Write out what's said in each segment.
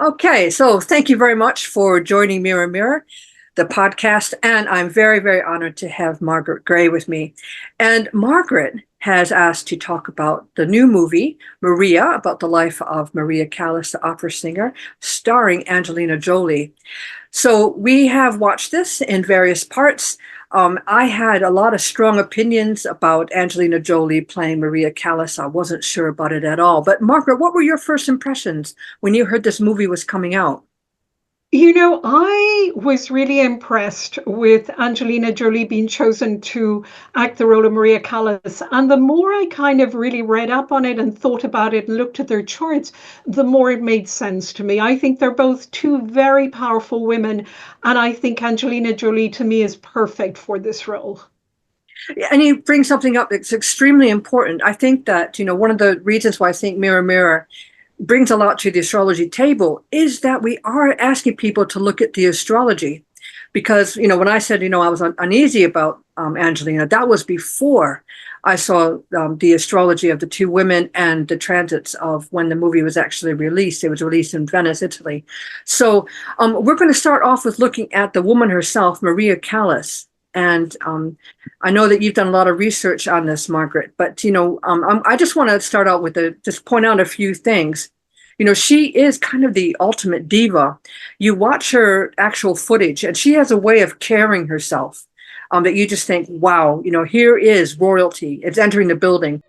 Okay, so thank you very much for joining Mirror Mirror, the podcast. And I'm very, very honored to have Margaret Gray with me. And Margaret has asked to talk about the new movie, Maria, about the life of Maria Callas, the opera singer, starring Angelina Jolie. So we have watched this in various parts. I had a lot of strong opinions about Angelina Jolie playing Maria Callas. I wasn't sure about it at all. But Margaret, what were your first impressions when you heard this movie was coming out? I was really impressed with Angelina Jolie being chosen to act the role of Maria Callas. And the more I kind of really read up on it and thought about it and looked at their charts, the more it made sense to me. I think they're both two very powerful women. And I think Angelina Jolie to me is perfect for this role. And you bring something up that's extremely important. I think that, one of the reasons why I think Mirror Mirror brings a lot to the astrology table is that we are asking people to look at the astrology. Because, when I said, I was uneasy about Angelina, that was before I saw the astrology of the two women and the transits of when the movie was actually released. It was released in Venice, Italy. So we're going to start off with looking at the woman herself, Maria Callas. And I know that you've done a lot of research on this, Margaret, but, I just want to start out with just point out a few things. She is kind of the ultimate diva. You watch her actual footage, and she has a way of carrying herself that you just think, wow, here is royalty. It's entering the building.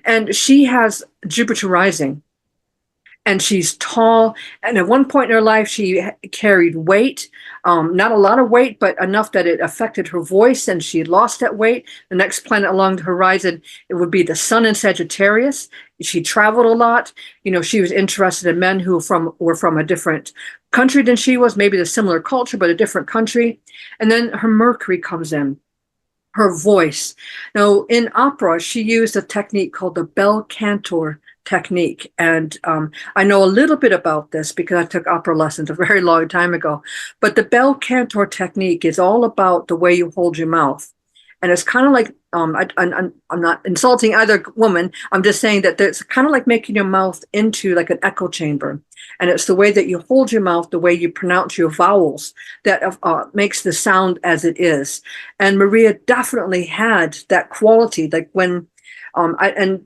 And she has Jupiter rising. And she's tall. And at one point in her life, she carried weight, not a lot of weight, but enough that it affected her voice, and she lost that weight. The next planet along the horizon, it would be the sun in Sagittarius. She traveled a lot. She was interested in men who were from a different country than she was, maybe the similar culture, but a different country. And then her Mercury comes in. Her voice. Now, in opera, she used a technique called the bel cantor technique. And I know a little bit about this because I took opera lessons a very long time ago. But the bel cantor technique is all about the way you hold your mouth. And it's kind of like, I'm not insulting either woman. I'm just saying that it's kind of like making your mouth into like an echo chamber. And it's the way that you hold your mouth, the way you pronounce your vowels that makes the sound as it is. And Maria definitely had that quality. Like when, in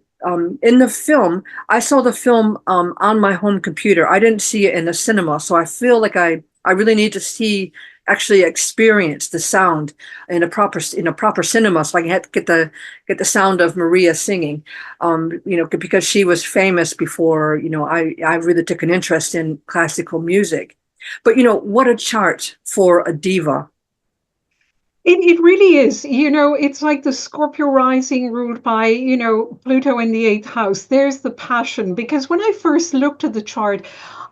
the film, I saw the film on my home computer. I didn't see it in the cinema. So I feel like I really need to actually experience the sound in a proper cinema, so I can get the sound of Maria singing, because she was famous before, I really took an interest in classical music. But, what a chart for a diva. It really is. It's like the Scorpio rising ruled by, Pluto in the eighth house. There's the passion. Because when I first looked at the chart,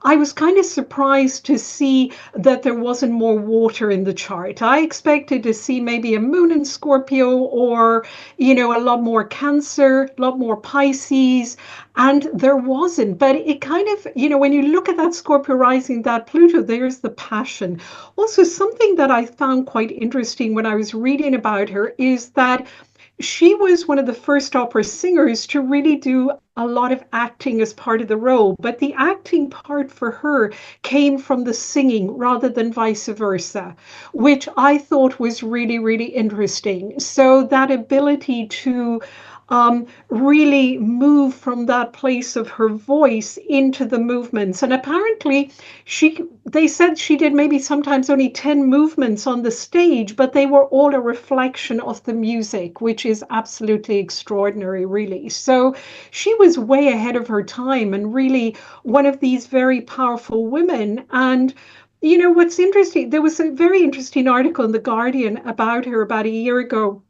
I was kind of surprised to see that there wasn't more water in the chart. I expected to see maybe a moon in Scorpio or, a lot more Cancer, a lot more Pisces, and there wasn't. But it kind of, when you look at that Scorpio rising, that Pluto, there's the passion. Also, something that I found quite interesting when I was reading about her is that she was one of the first opera singers to really do a lot of acting as part of the role, but the acting part for her came from the singing rather than vice versa, which I thought was really, really interesting. So that ability to really move from that place of her voice into the movements. And apparently they said she did maybe sometimes only 10 movements on the stage, but they were all a reflection of the music, which is absolutely extraordinary, really. So she was way ahead of her time and really one of these very powerful women. And what's interesting, there was a very interesting article in The Guardian about her about a year ago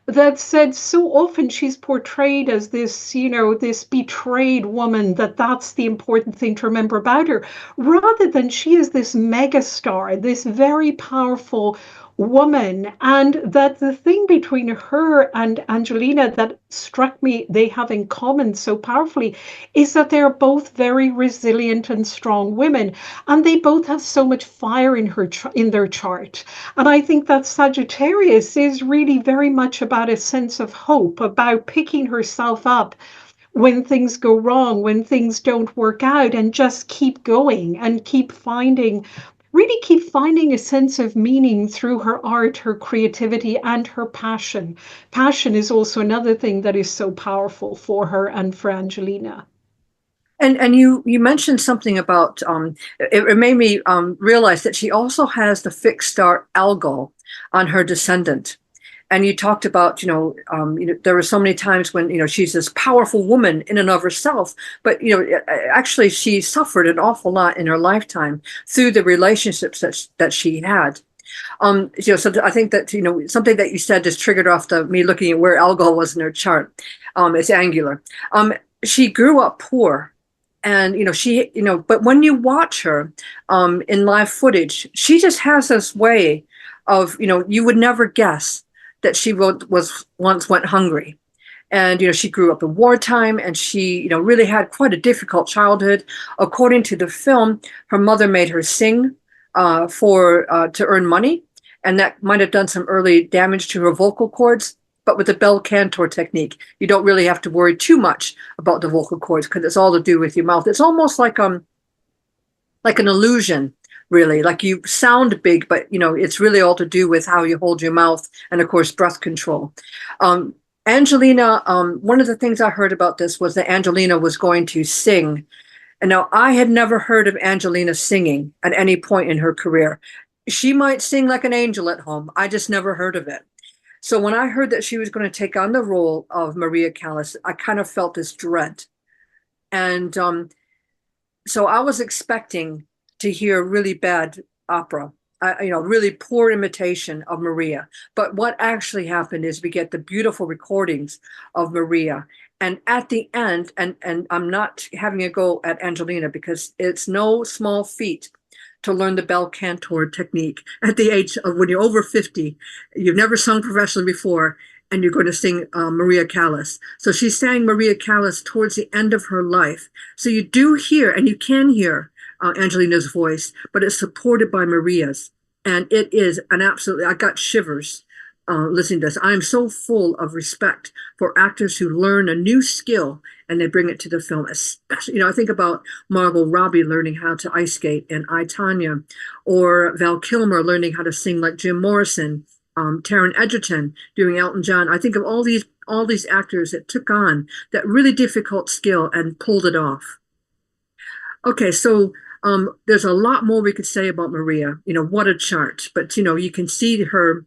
that said so often she's portrayed as this, this betrayed woman, that's the important thing to remember about her, rather than she is this mega star, this very powerful woman, and that the thing between her and Angelina that struck me they have in common so powerfully is that they're both very resilient and strong women, and they both have so much fire in their chart. And I think that Sagittarius is really very much about a sense of hope, about picking herself up when things go wrong, when things don't work out, and just keep going and really keep finding a sense of meaning through her art, her creativity, and her passion. Passion is also another thing that is so powerful for her and for Angelina. And you mentioned something about it made me realize that she also has the fixed star Algol on her descendant. And you talked about, there were so many times when, she's this powerful woman in and of herself, but, actually she suffered an awful lot in her lifetime through the relationships that she had. So I think that, something that you said just triggered off me looking at where Algol was in her chart. It's angular. She grew up poor. And, but when you watch her in live footage, she just has this way of, you would never guess that she once went hungry. And, she grew up in wartime, and she, really had quite a difficult childhood. According to the film, her mother made her sing to earn money. And that might have done some early damage to her vocal cords. But with the bel cantor technique, you don't really have to worry too much about the vocal cords because it's all to do with your mouth. It's almost like an illusion, really. Like you sound big, but it's really all to do with how you hold your mouth and, of course, breath control. Angelina, one of the things I heard about this was that Angelina was going to sing. And now I had never heard of Angelina singing at any point in her career. She might sing like an angel at home. I just never heard of it. So when I heard that she was going to take on the role of Maria Callas, I kind of felt this dread. And so I was expecting to hear really bad opera, really poor imitation of Maria. But what actually happened is we get the beautiful recordings of Maria. And at the end, and I'm not having a go at Angelina because it's no small feat to learn the bel cantor technique at the age of when you're over 50, you've never sung professionally before, and you're going to sing Maria Callas. So she sang Maria Callas towards the end of her life. So you do hear, and you can hear Angelina's voice, but it's supported by Maria's. And it is I got shivers listening to this. I'm so full of respect for actors who learn a new skill and they bring it to the film. Especially, I think about Margot Robbie learning how to ice skate in I, Tonya, or Val Kilmer learning how to sing like Jim Morrison, Taron Egerton doing Elton John. I think of all these actors that took on that really difficult skill and pulled it off. Okay, so there's a lot more we could say about Maria. What a chart. But, you can see her.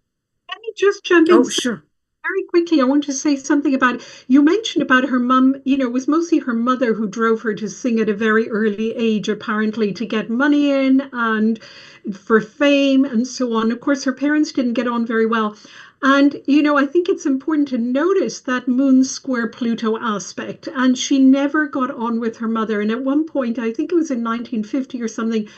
Let me just jump in. Oh, sure. Very quickly, I want to say something about, you mentioned about her mum, it was mostly her mother who drove her to sing at a very early age, apparently to get money in and for fame and so on. Of course, her parents didn't get on very well. And, I think it's important to notice that Moon square Pluto aspect. And she never got on with her mother. And at one point, I think it was in 1950 or something,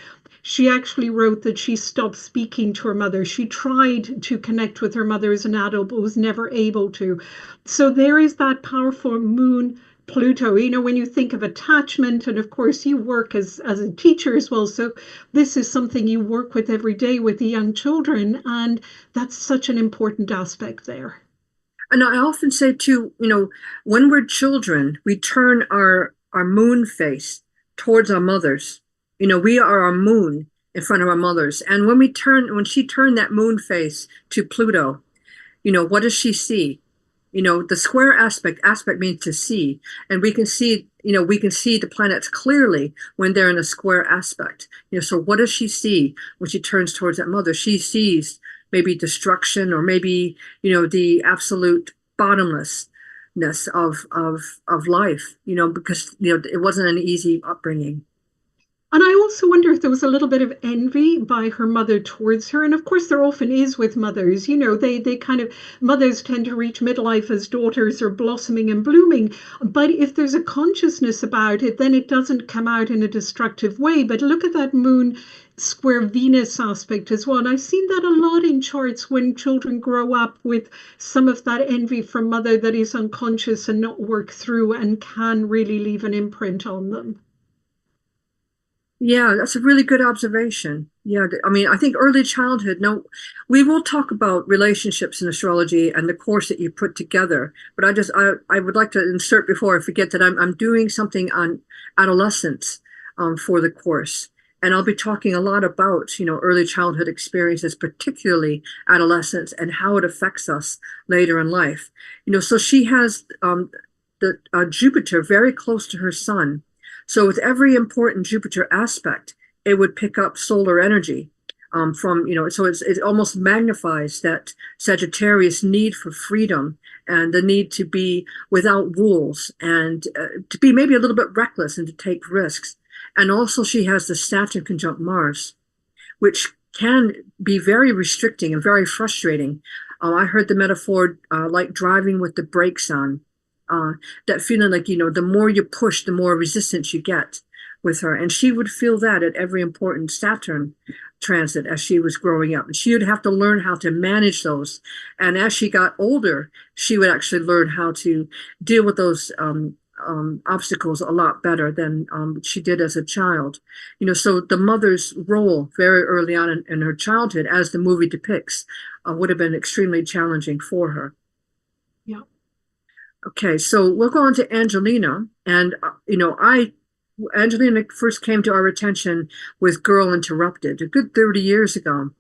she actually wrote that she stopped speaking to her mother. She tried to connect with her mother as an adult, but was never able to. So there is that powerful Moon Pluto, when you think of attachment, and of course you work as a teacher as well. So this is something you work with every day with the young children. And that's such an important aspect there. And I often say too, when we're children, we turn our moon face towards our mothers. We are our moon in front of our mothers. And when she turned that moon face to Pluto, what does she see? The square aspect means to see. And we can see the planets clearly when they're in a square aspect. So what does she see when she turns towards that mother? She sees maybe destruction, or maybe, the absolute bottomlessness of life, because, it wasn't an easy upbringing. And I also wonder if there was a little bit of envy by her mother towards her. And of course, there often is with mothers. They kind of, mothers tend to reach midlife as daughters are blossoming and blooming. But if there's a consciousness about it, then it doesn't come out in a destructive way. But look at that moon square Venus aspect as well. And I've seen that a lot in charts when children grow up with some of that envy from mother that is unconscious and not worked through and can really leave an imprint on them. Yeah, that's a really good observation. Yeah, I mean, I think early childhood. No, we will talk about relationships in astrology and the course that you put together. But I would like to insert before I forget that I'm doing something on adolescence for the course, and I'll be talking a lot about early childhood experiences, particularly adolescence, and how it affects us later in life. So she has the Jupiter very close to her sun. So with every important Jupiter aspect, it would pick up solar energy so it almost magnifies that Sagittarius need for freedom and the need to be without rules and to be maybe a little bit reckless and to take risks. And also she has the Saturn conjunct Mars, which can be very restricting and very frustrating. I heard the metaphor like driving with the brakes on. That feeling like, the more you push, the more resistance you get with her. And she would feel that at every important Saturn transit as she was growing up. And she would have to learn how to manage those. And as she got older, she would actually learn how to deal with those obstacles a lot better than she did as a child. So the mother's role very early on in her childhood, as the movie depicts, would have been extremely challenging for her. Yeah. Okay, so we'll go on to Angelina. And, Angelina first came to our attention with Girl Interrupted a good 30 years ago.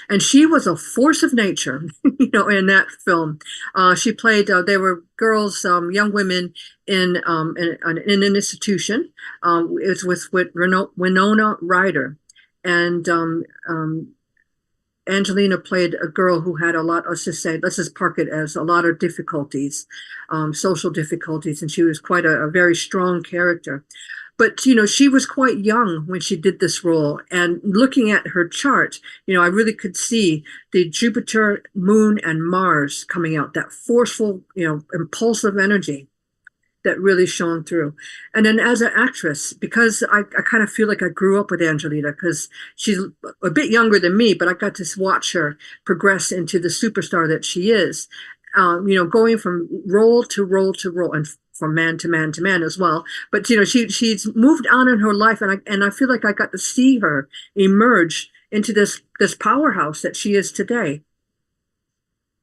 And she was a force of nature, in that film. She played, they were girls, young women in an institution. It was with Winona Ryder. And Angelina played a girl who had a lot, let's just park it as a lot of difficulties, social difficulties, and she was quite a very strong character. But, she was quite young when she did this role. And looking at her chart, I really could see the Jupiter, Moon, and Mars coming out, that forceful, impulsive energy that really shone through. And then as an actress, because I kind of feel like I grew up with Angelina because she's a bit younger than me, but I got to watch her progress into the superstar that she is, going from role to role to role and from man to man to man as well. But, she's moved on in her life. And I feel like I got to see her emerge into this powerhouse that she is today.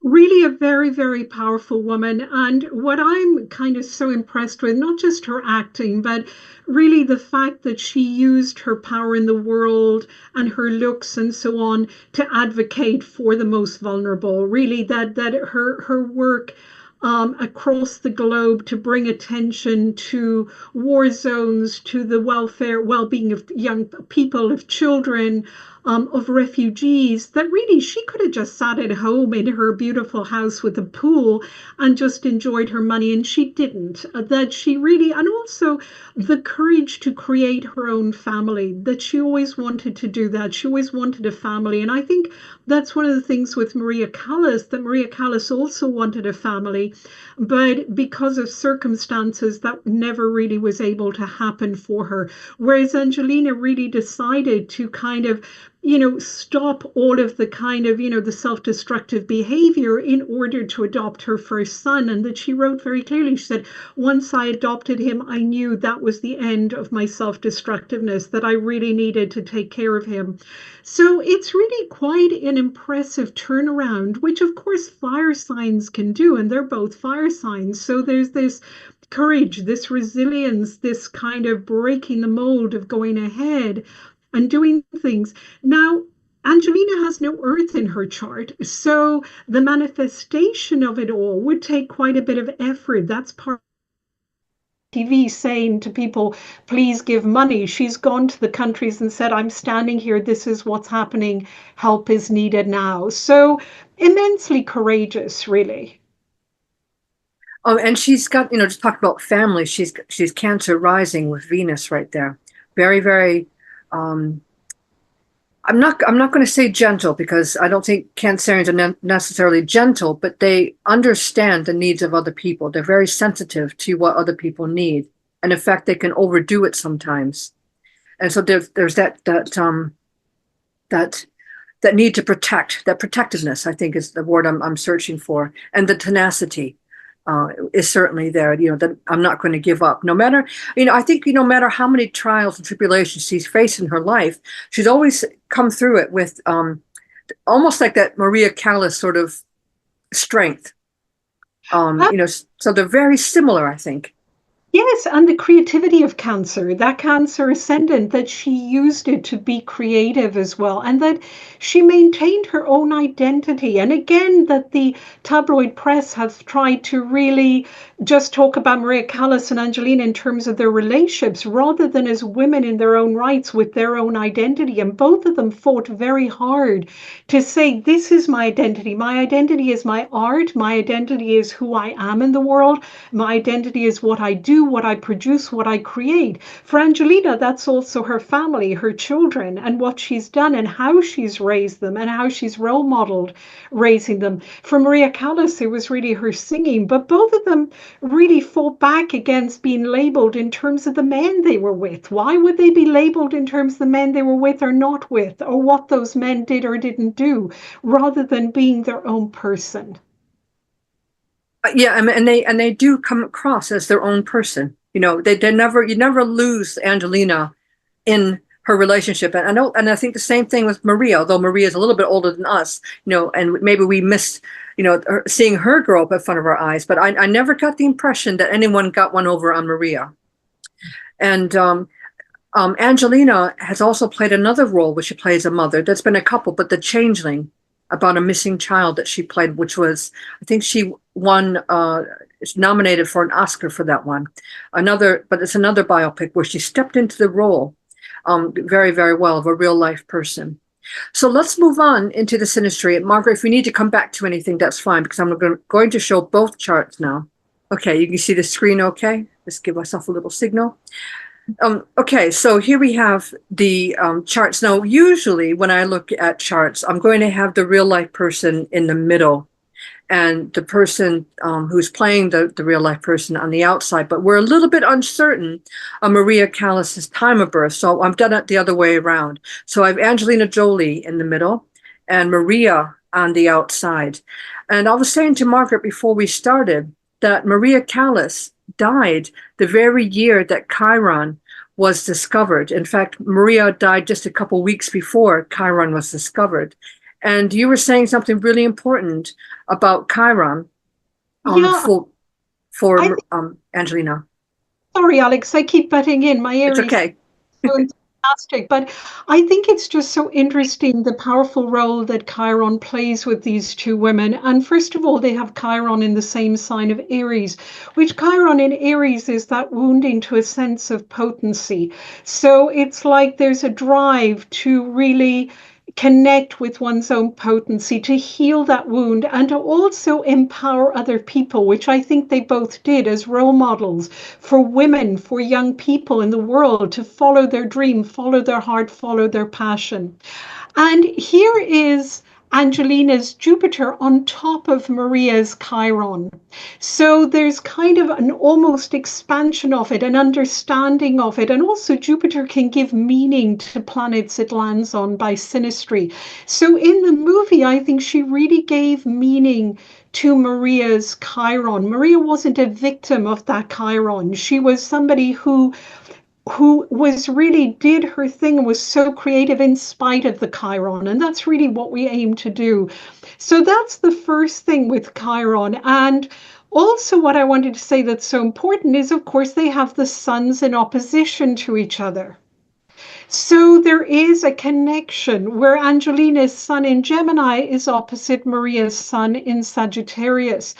Really a very, very powerful woman. And what I'm kind of so impressed with, not just her acting, but really the fact that she used her power in the world and her looks and so on to advocate for the most vulnerable. Really, that her work across the globe to bring attention to war zones, to the welfare, well-being of young people, of children, of refugees, that really she could have just sat at home in her beautiful house with a pool and just enjoyed her money, and she didn't. That she really, and also the courage to create her own family, that she always wanted to do that. She always wanted a family. And I think that's one of the things with Maria Callas, that Maria Callas also wanted a family, but because of circumstances, that never really was able to happen for her. Whereas Angelina really decided to kind of stop all of the kind of, the self-destructive behavior in order to adopt her first son. And that she wrote very clearly, she said, once I adopted him, I knew that was the end of my self-destructiveness, that I really needed to take care of him. So it's really quite an impressive turnaround, which of course fire signs can do. And they're both fire signs. So there's this courage, this resilience, this kind of breaking the mold of going ahead and doing things. Now, Angelina has no earth in her chart, so the manifestation of it all would take quite a bit of effort. That's part of TV saying to people, please give money. She's gone to the countries and said, I'm standing here. This is what's happening. Help is needed now. So immensely courageous, really. Oh, and she's got, just talk about family. She's Cancer rising with Venus right there. Very, very I'm not going to say gentle because I don't think Cancerians are necessarily gentle, but they understand the needs of other people. They're very sensitive to what other people need. And in fact, they can overdo it sometimes. And so there's that that that need to protect, that protectiveness, I think is the word I'm searching for. And the tenacity is certainly there, that I'm not going to give up. No matter, I think, no matter how many trials and tribulations she's faced in her life, she's always come through it with almost like that Maria Callas sort of strength. So they're very similar, I think. Yes, and the creativity of Cancer, that Cancer ascendant, that she used it to be creative as well, and that she maintained her own identity. And again, that the tabloid press have tried to really just talk about Maria Callas and Angelina in terms of their relationships rather than as women in their own rights with their own identity. And both of them fought very hard to say, this is my identity. My identity is my art. My identity is who I am in the world. My identity is what I do, what I produce, what I create. For Angelina, that's also her family, her children, and what she's done and how she's raised them and how she's role modeled raising them. For Maria Callas, it was really her singing, but both of them really fought back against being labeled in terms of the men they were with. Why would they be labeled in terms of the men they were with or not with, or what those men did or didn't do, rather than being their own person? Yeah, and they do come across as their own person. You never lose Angelina in her relationship. And I think the same thing with Maria, although Maria is a little bit older than us, and maybe we missed, seeing her grow up in front of our eyes. But I never got the impression that anyone got one over on Maria. And Angelina has also played another role where she plays a mother. There's been a couple, but The Changeling, about a missing child that she played, which was, I think she won, nominated for an Oscar for that one. But it's another biopic where she stepped into the role very, very well of a real life person. So let's move on into the synastry. Margaret, if we need to come back to anything, that's fine, because I'm going to show both charts now. Okay, you can see the screen okay? Just give myself a little signal. Okay, so here we have the charts. Now, usually when I look at charts, I'm going to have the real life person in the middle and the person who's playing the real life person on the outside. But we're a little bit uncertain of Maria Callas's time of birth, so I've done it the other way around. So I have Angelina Jolie in the middle and Maria on the outside. And I was saying to Margaret before we started that Maria Callas died the very year that Chiron was discovered. In fact, Maria died just a couple weeks before Chiron was discovered. And you were saying something really important about Chiron for Angelina. Sorry, Alex, I keep butting in. My ear It's okay. is fantastic, but I think it's just so interesting the powerful role that Chiron plays with these two women. And first of all, they have Chiron in the same sign of Aries, which Chiron in Aries is that wounding to a sense of potency. So it's like there's a drive to really connect with one's own potency, to heal that wound, and to also empower other people, which I think they both did as role models for women, for young people in the world to follow their dream, follow their heart, follow their passion. And here is Angelina's Jupiter on top of Maria's Chiron. So there's kind of an almost expansion of it, an understanding of it. And also Jupiter can give meaning to planets it lands on by synastry. So in the movie, I think she really gave meaning to Maria's Chiron. Maria wasn't a victim of that Chiron. She was somebody who was really did her thing and was so creative in spite of the Chiron. And that's really what we aim to do. So that's the first thing with Chiron. And also what I wanted to say that's so important is, of course, they have the suns in opposition to each other. So there is a connection where Angelina's sun in Gemini is opposite Maria's sun in Sagittarius.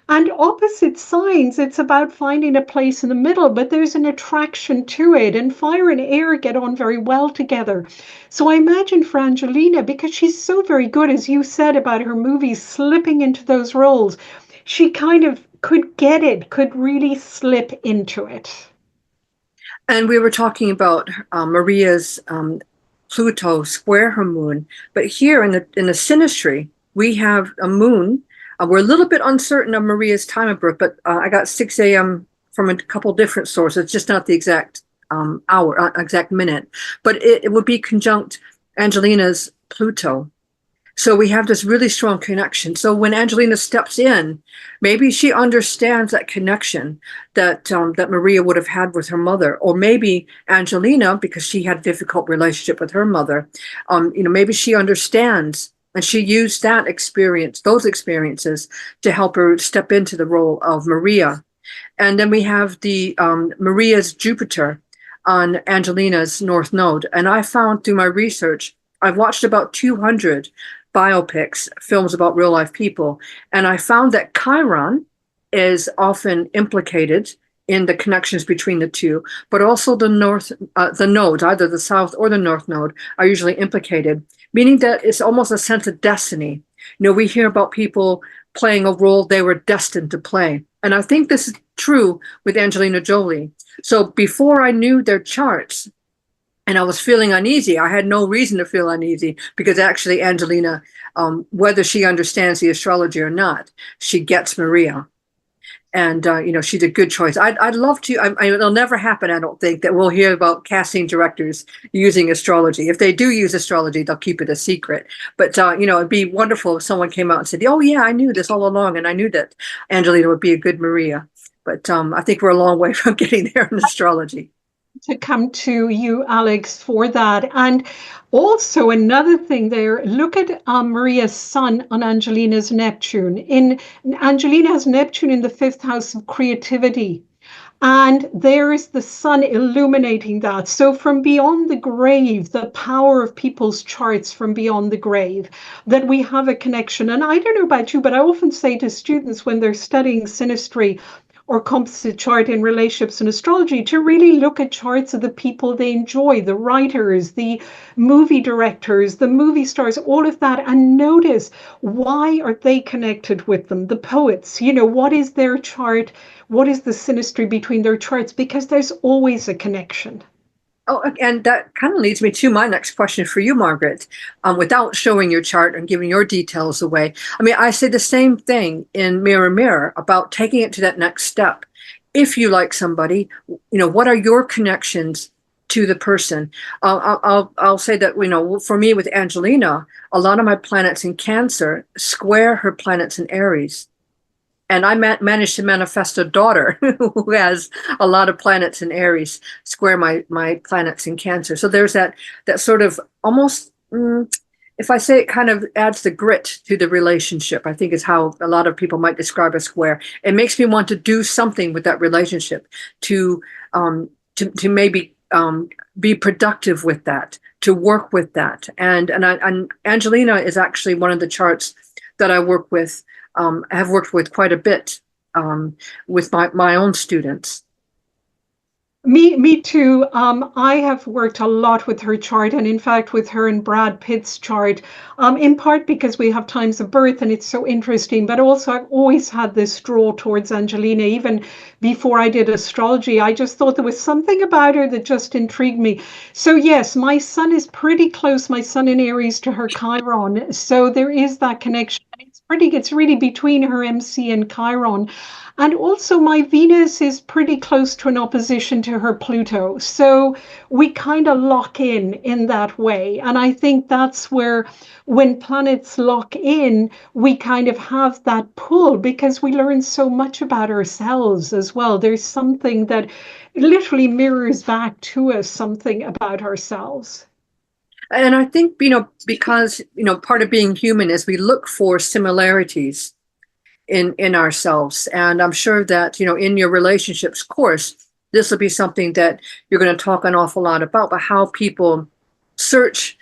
And opposite signs, it's about finding a place in the middle, but there's an attraction to it. And fire and air get on very well together. So I imagine for Angelina, because she's so very good, as you said about her movies, slipping into those roles, she kind of could get it, could really slip into it. And we were talking about Maria's Pluto square her moon, but here in the synastry, we have a moon. We're a little bit uncertain of Maria's time of birth, but I got 6 a.m. from a couple different sources, just not the exact hour, exact minute. But it would be conjunct Angelina's Pluto. So we have this really strong connection. So when Angelina steps in, maybe she understands that connection that Maria would have had with her mother, or maybe Angelina, because she had a difficult relationship with her mother, maybe she understands, and she used that experience, those experiences, to help her step into the role of Maria. And then we have the Maria's Jupiter on Angelina's North Node. And I found through my research, I've watched about 200 biopics, films about real life people, and I found that Chiron is often implicated in the connections between the two, but also the nodes, either the south or the north node, are usually implicated, meaning that it's almost a sense of destiny. We hear about people playing a role they were destined to play. And I think this is true with Angelina Jolie. So before I knew their charts, and I was feeling uneasy, I had no reason to feel uneasy, because actually Angelina, whether she understands the astrology or not, she gets Maria. And, she's a good choice. I'd love to, it'll never happen, I don't think, that we'll hear about casting directors using astrology. If they do use astrology, they'll keep it a secret. But, it'd be wonderful if someone came out and said, oh, yeah, I knew this all along, and I knew that Angelina would be a good Maria. But I think we're a long way from getting there in astrology. To come to you, Alex, for that. And also another thing there, look at Maria's sun on Angelina's Neptune. Angelina has Neptune in the 5th house of creativity. And there is the sun illuminating that. So from beyond the grave, the power of people's charts from beyond the grave, that we have a connection. And I don't know about you, but I often say to students when they're studying synastry or composite chart in relationships and astrology, to really look at charts of the people they enjoy, the writers, the movie directors, the movie stars, all of that, and notice, why are they connected with them? The poets, what is their chart? What is the synastry between their charts? Because there's always a connection. Oh, and that kind of leads me to my next question for you, Margaret. Without showing your chart and giving your details away, I say the same thing in Mirror Mirror about taking it to that next step. If you like somebody, what are your connections to the person? I'll say that, for me with Angelina, a lot of my planets in Cancer square her planets in Aries. And I managed to manifest a daughter who has a lot of planets in Aries square my planets in Cancer. So there's that sort of almost, if I say it, kind of adds the grit to the relationship, I think is how a lot of people might describe a square. It makes me want to do something with that relationship, to maybe be productive with that, to work with that. And Angelina is actually one of the charts that I work with. Have worked with quite a bit with my own students. Me too. I have worked a lot with her chart, and in fact with her and Brad Pitt's chart, in part because we have times of birth and it's so interesting, but also I've always had this draw towards Angelina. Even before I did astrology, I just thought there was something about her that just intrigued me. So yes, my sun is pretty close, my sun in Aries, to her Chiron. So there is that connection. It's really between her MC and Chiron. And also my Venus is pretty close to an opposition to her Pluto. So we kind of lock in that way. And I think that's where, when planets lock in, we kind of have that pull, because we learn so much about ourselves as well. There's something that literally mirrors back to us, something about ourselves. And I think, because, part of being human is we look for similarities in ourselves. And I'm sure that, in your relationships course, this will be something that you're going to talk an awful lot about how people search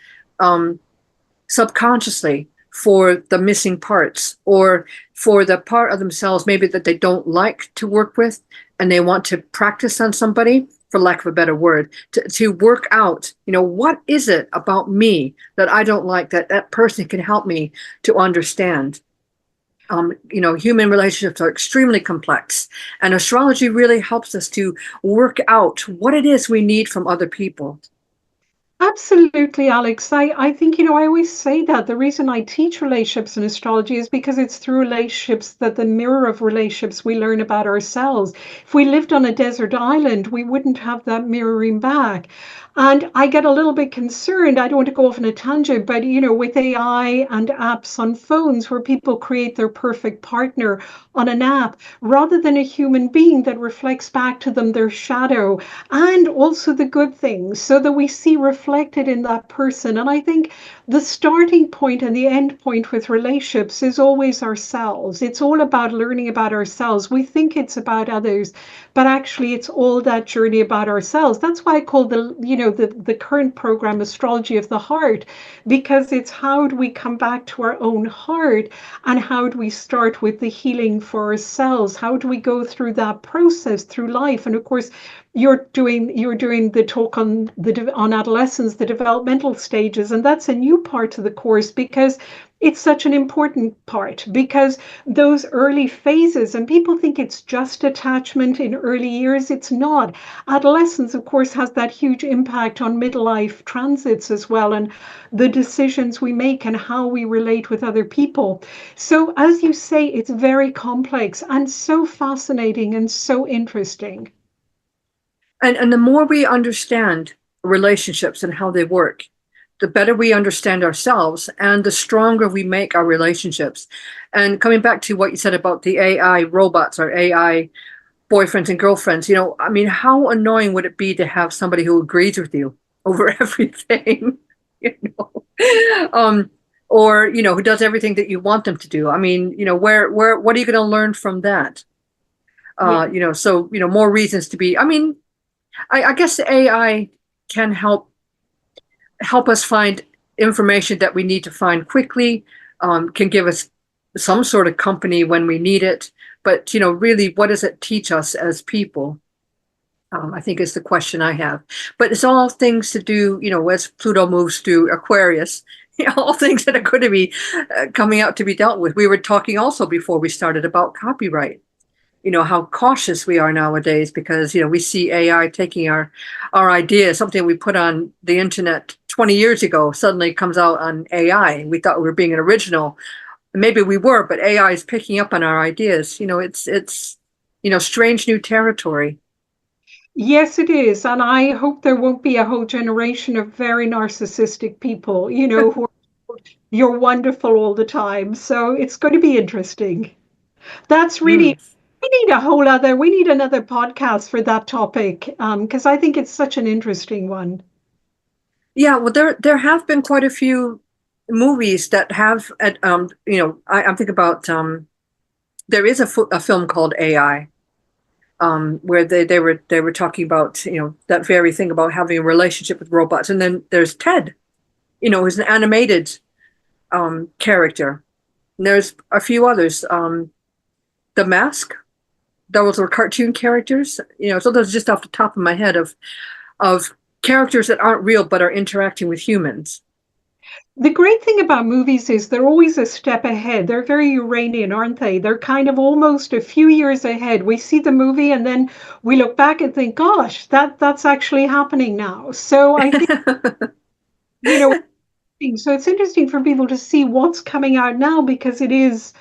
subconsciously for the missing parts, or for the part of themselves maybe that they don't like to work with, and they want to practice on somebody, for lack of a better word, to work out, what is it about me that I don't like that person can help me to understand. Human relationships are extremely complex, and astrology really helps us to work out what it is we need from other people. Absolutely, Alex. I think, I always say that the reason I teach relationships and astrology is because it's through relationships that the mirror of relationships we learn about ourselves. If we lived on a desert island, we wouldn't have that mirroring back. And I get a little bit concerned. I don't want to go off on a tangent, but with AI and apps on phones where people create their perfect partner on an app rather than a human being that reflects back to them their shadow and also the good things so that we see reflected in that person. And I think the starting point and the end point with relationships is always ourselves. It's all about learning about ourselves. We think it's about others, but actually it's all that journey about ourselves. That's why I call the current program Astrology of the Heart, because it's how do we come back to our own heart and how do we start with the healing for ourselves? How do we go through that process through life? And of course, you're doing the talk on adolescence, the developmental stages, and that's a new part of the course because it's such an important part because those early phases, and people think it's just attachment in early years. It's not. Adolescence, of course, has that huge impact on midlife transits as well, and the decisions we make and how we relate with other people. So, as you say, it's very complex and so fascinating and so interesting. And the more we understand relationships and how they work, the better we understand ourselves and the stronger we make our relationships. And coming back to what you said about the AI robots or AI boyfriends and girlfriends, I mean, how annoying would it be to have somebody who agrees with you over everything, you know? Or, who does everything that you want them to do? I mean, what are you going to learn from that? Yeah. So, more reasons to be, I mean, I guess the AI can help us find information that we need to find quickly, can give us some sort of company when we need it. But, really, what does it teach us as people? I think is the question I have. But it's all things to do, as Pluto moves through Aquarius, all things that are going to be coming out to be dealt with. We were talking also before we started about copyright. How cautious we are nowadays because we see AI taking our ideas, something we put on the internet 20 years ago suddenly comes out on AI. We thought we were being an original. Maybe we were, but AI is picking up on our ideas. It's strange new territory. Yes, it is. And I hope there won't be a whole generation of very narcissistic people, who are, you're wonderful all the time. So it's going to be interesting. That's really, Mm. we need another podcast for that topic, because I think it's such an interesting one. Yeah, well, there have been quite a few movies that have, I'm thinking about there is a film called AI, where they were talking about that very thing about having a relationship with robots, and then there's Ted, who's an animated character. And there's a few others. The Mask, those were cartoon characters. So those just off the top of my head of characters that aren't real but are interacting with humans. The great thing about movies is they're always a step ahead. They're very Uranian, aren't they? They're kind of almost a few years ahead. We see the movie and then we look back and think, gosh, that's actually happening now. So I think, you know, so it's interesting for people to see what's coming out now because it is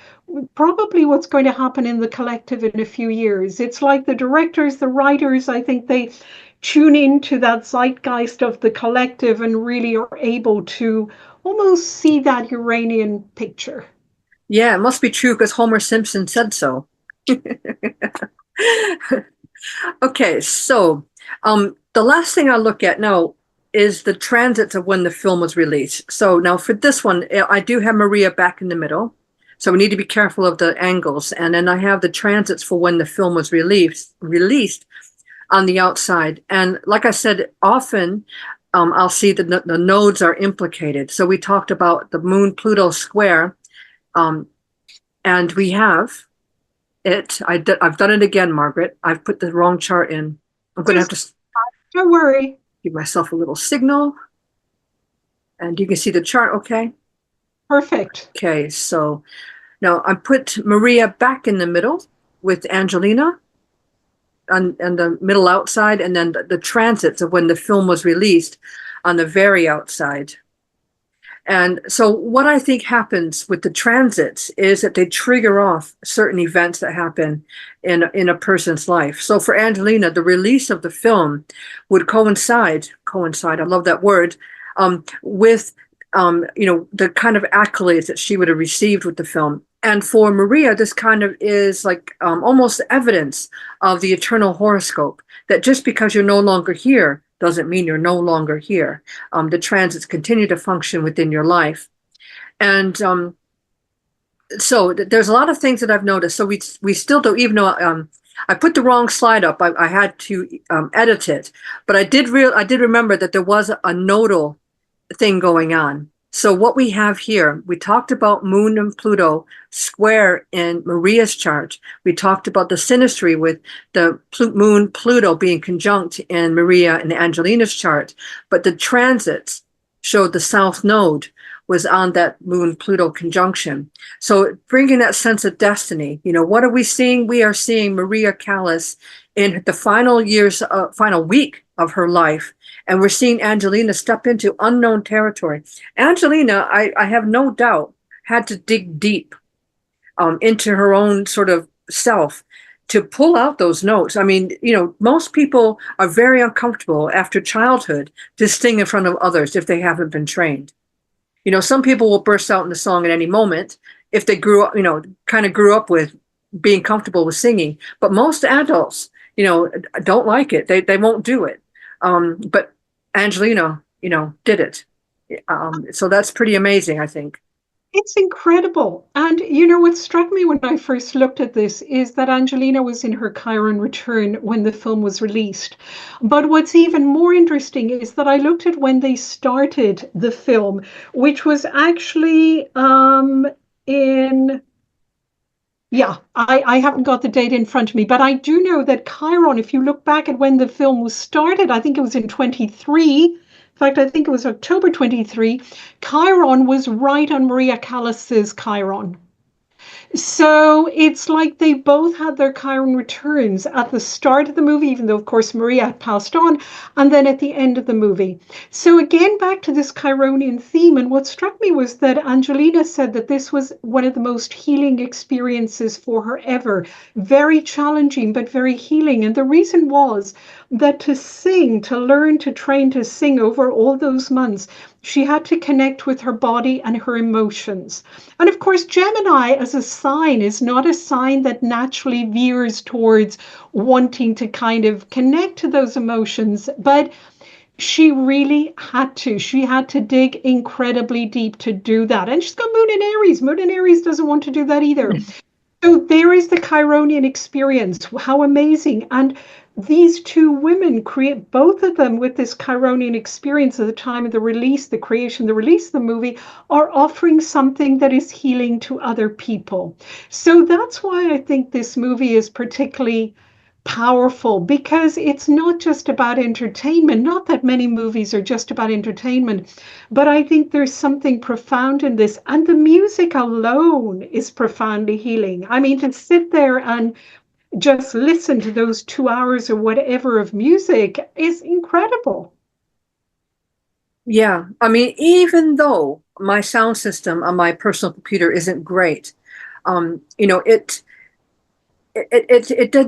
probably what's going to happen in the collective in a few years. It's like the directors, the writers, I think they tune into that zeitgeist of the collective and really are able to almost see that Uranian picture. Yeah, it must be true because Homer Simpson said so. Okay, so the last thing I look at now is the transits of when the film was released. So now for this one, I do have Maria back in the middle. So we need to be careful of the angles. And then I have the transits for when the film was released on the outside. And like I said, often I'll see the nodes are implicated. So we talked about the Moon Pluto square, and we have it. I've done it again, Margaret. I've put the wrong chart in. I'm going to have to Don't worry. give myself a little signal. And you can see the chart, okay? Perfect. Okay, so now I put Maria back in the middle with Angelina on the middle outside, and then the transits of when the film was released on the very outside. And so what I think happens with the transits is that they trigger off certain events that happen in a person's life. So for Angelina, the release of the film would coincide, I love that word, with the kind of accolades that she would have received with the film. And for Maria, this kind of is like almost evidence of the eternal horoscope, that just because you're no longer here doesn't mean you're no longer here. The transits continue to function within your life. And so there's a lot of things that I've noticed. So we still don't, even though I put the wrong slide up, I had to edit it. But I did remember that there was a nodal thing going on. So what we have here, we talked about Moon and Pluto square in Maria's chart. We talked about the synastry with the Moon Pluto being conjunct in Maria and Angelina's chart. But the transits showed the South Node was on that Moon Pluto conjunction. So bringing that sense of destiny, what are we seeing? We are seeing Maria Callas in the final week of her life. And we're seeing Angelina step into unknown territory. Angelina, I have no doubt, had to dig deep into her own sort of self to pull out those notes. I mean, most people are very uncomfortable after childhood to sing in front of others if they haven't been trained. Some people will burst out in the song at any moment if they grew up, kind of grew up with being comfortable with singing. But most adults, don't like it. They won't do it. But Angelina, did it. So that's pretty amazing, I think. It's incredible. And what struck me when I first looked at this is that Angelina was in her Chiron return when the film was released. But what's even more interesting is that I looked at when they started the film, which was actually I haven't got the date in front of me, but I do know that Chiron, if you look back at when the film was started, I think it was in 23. In fact, I think it was October 23. Chiron was right on Maria Callas's Chiron. So it's like they both had their Chiron returns at the start of the movie, even though, of course, Maria had passed on, and then at the end of the movie. So again, back to this Chironian theme. And what struck me was that Angelina said that this was one of the most healing experiences for her ever. Very challenging, but very healing. And the reason was that to sing, to learn to train to sing over all those months, she had to connect with her body and her emotions. And of course, Gemini as a sign is not a sign that naturally veers towards wanting to kind of connect to those emotions, but she really had to. She had to dig incredibly deep to do that. And she's got Moon in Aries. Moon in Aries doesn't want to do that either. So there is the Chironian experience. How amazing. And these two women create, both of them with this Chironian experience at the time of the release, the creation, the release of the movie, are offering something that is healing to other people. So that's why I think this movie is particularly powerful, because it's not just about entertainment. Not that many movies are just about entertainment, but I think there's something profound in this. And the music alone is profoundly healing. I mean, to sit there and just listen to those 2 hours or whatever of music is incredible. Yeah. I mean, even though my sound system on my personal computer isn't great, it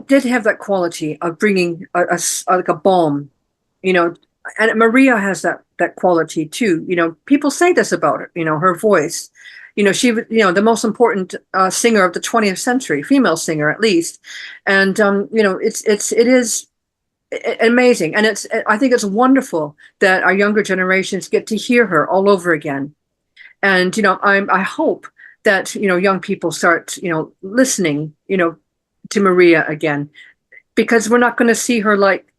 did have that quality of bringing like a balm, and Maria has that quality too. People say this about her, her voice. She was, the most important singer of the 20th century, female singer at least. And it is amazing, and I think it's wonderful that our younger generations get to hear her all over again. And I hope that young people start listening to Maria again, because we're not going to see her like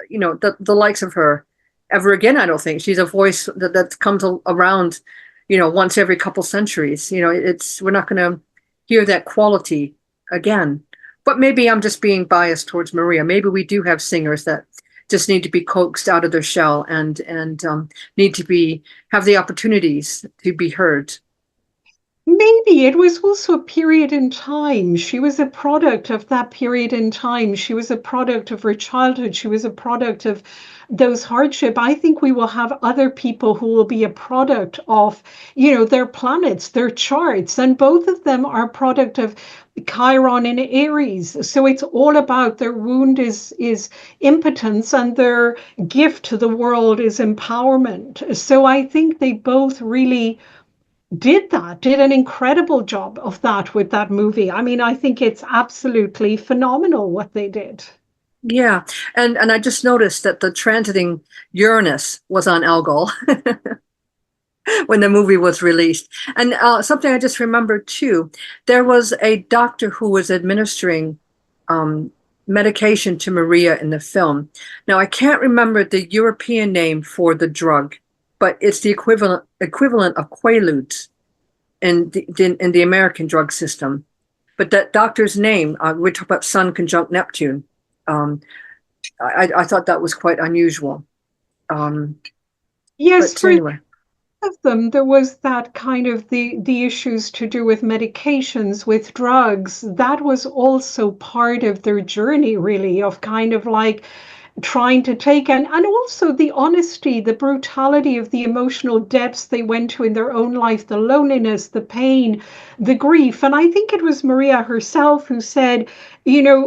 the likes of her ever again. I don't think she's a voice that comes around once every couple centuries. We're not going to hear that quality again. But maybe I'm just being biased towards Maria. Maybe we do have singers that just need to be coaxed out of their shell and need to have the opportunities to be heard. Maybe it was also a period in time. She was a product of that period in time. She was a product of her childhood. She was a product of those hardship. I think we will have other people who will be a product of, their planets, their charts, and both of them are a product of Chiron in Aries. So it's all about their wound is impotence and their gift to the world is empowerment. So I think they both really did an incredible job of that with that movie. I mean, I think it's absolutely phenomenal what they did. Yeah, and I just noticed that the transiting Uranus was on Algol when the movie was released. And something I just remembered too, there was a doctor who was administering um, medication to Maria in the film. Now I can't remember the European name for the drug, but it's the equivalent of Quaaludes in the American drug system. But that doctor's name, we talk about Sun conjunct Neptune. Um, I thought that was quite unusual. Yes, But for anyway. of them, there was that kind of the issues to do with medications, with drugs. That was also part of their journey, really, of kind of like trying to take and also the honesty, the brutality of the emotional depths they went to in their own life, the loneliness, the pain, the grief. And I think it was Maria herself who said,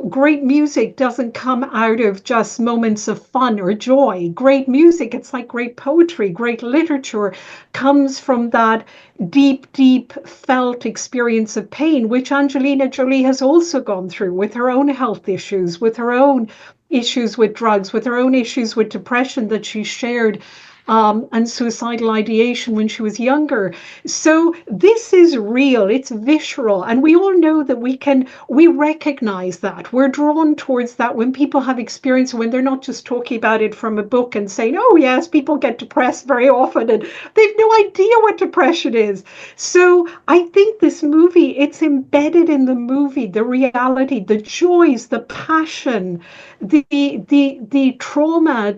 great music doesn't come out of just moments of fun or joy. Great music, it's like great poetry, great literature comes from that deep, deep felt experience of pain, which Angelina Jolie has also gone through with her own health issues, with her own issues with drugs, with her own issues with depression that she shared, and suicidal ideation when she was younger. So this is real, it's visceral, and we all know that we recognize that. We're drawn towards that when people have experience, when they're not just talking about it from a book and saying, oh yes, people get depressed very often and they've no idea what depression is. So I think this movie, it's embedded in the movie, the reality, the joys, the passion, the trauma,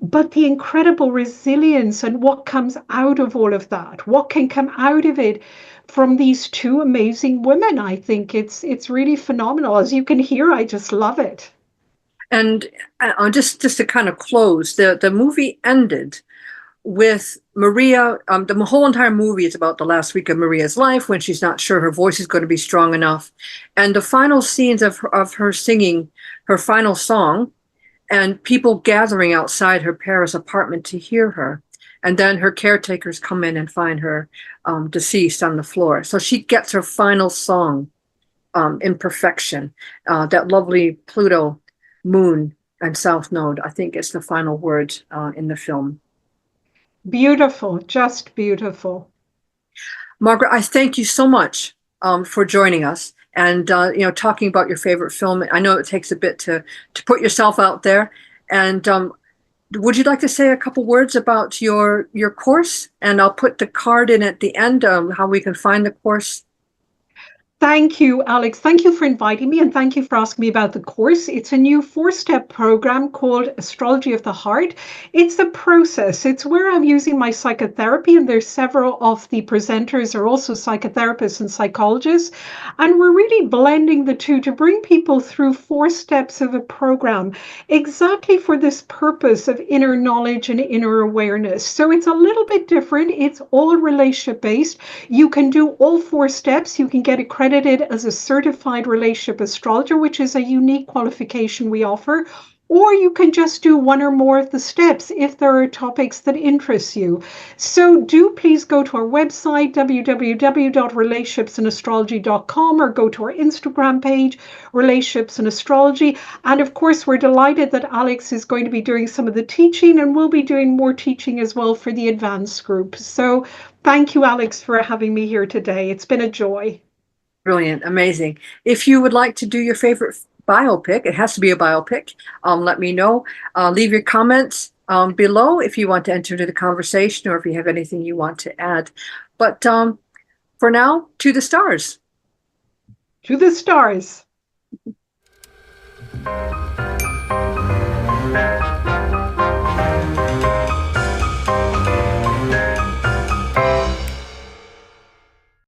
but the incredible resilience and what comes out of all of that, what can come out of it from these two amazing women. I think it's really phenomenal. As you can hear, I just love it. And just to kind of close, the movie ended with Maria. The whole entire movie is about the last week of Maria's life when she's not sure her voice is going to be strong enough, and the final scenes of her singing her final song, and people gathering outside her Paris apartment to hear her. And then her caretakers come in and find her deceased on the floor. So she gets her final song in perfection. That lovely Pluto moon and south node, I think is the final word in the film. Beautiful, just beautiful. Margaret, I thank you so much for joining us and talking about your favorite film. I know it takes a bit to put yourself out there. And would you like to say a couple words about your course? And I'll put the card in at the end how we can find the course. Thank you, Alex. Thank you for inviting me and thank you for asking me about the course. It's a new 4-step program called Astrology of the Heart. It's a process. It's where I'm using my psychotherapy, and there's several of the presenters are also psychotherapists and psychologists. And we're really blending the two to bring people through 4 steps of a program exactly for this purpose of inner knowledge and inner awareness. So it's a little bit different. It's all relationship based. You can do all 4 steps. You can get accredited as a certified relationship astrologer, which is a unique qualification we offer, or you can just do one or more of the steps if there are topics that interest you. So do please go to our website, www.relationshipsandastrology.com, or go to our Instagram page, Relationships and Astrology. And of course, we're delighted that Alex is going to be doing some of the teaching, and we'll be doing more teaching as well for the advanced group. So thank you, Alex, for having me here today. It's been a joy. Brilliant, amazing. If you would like to do your favorite biopic, it has to be a biopic, let me know. Leave your comments below if you want to enter into the conversation or if you have anything you want to add. But for now, to the stars. To the stars.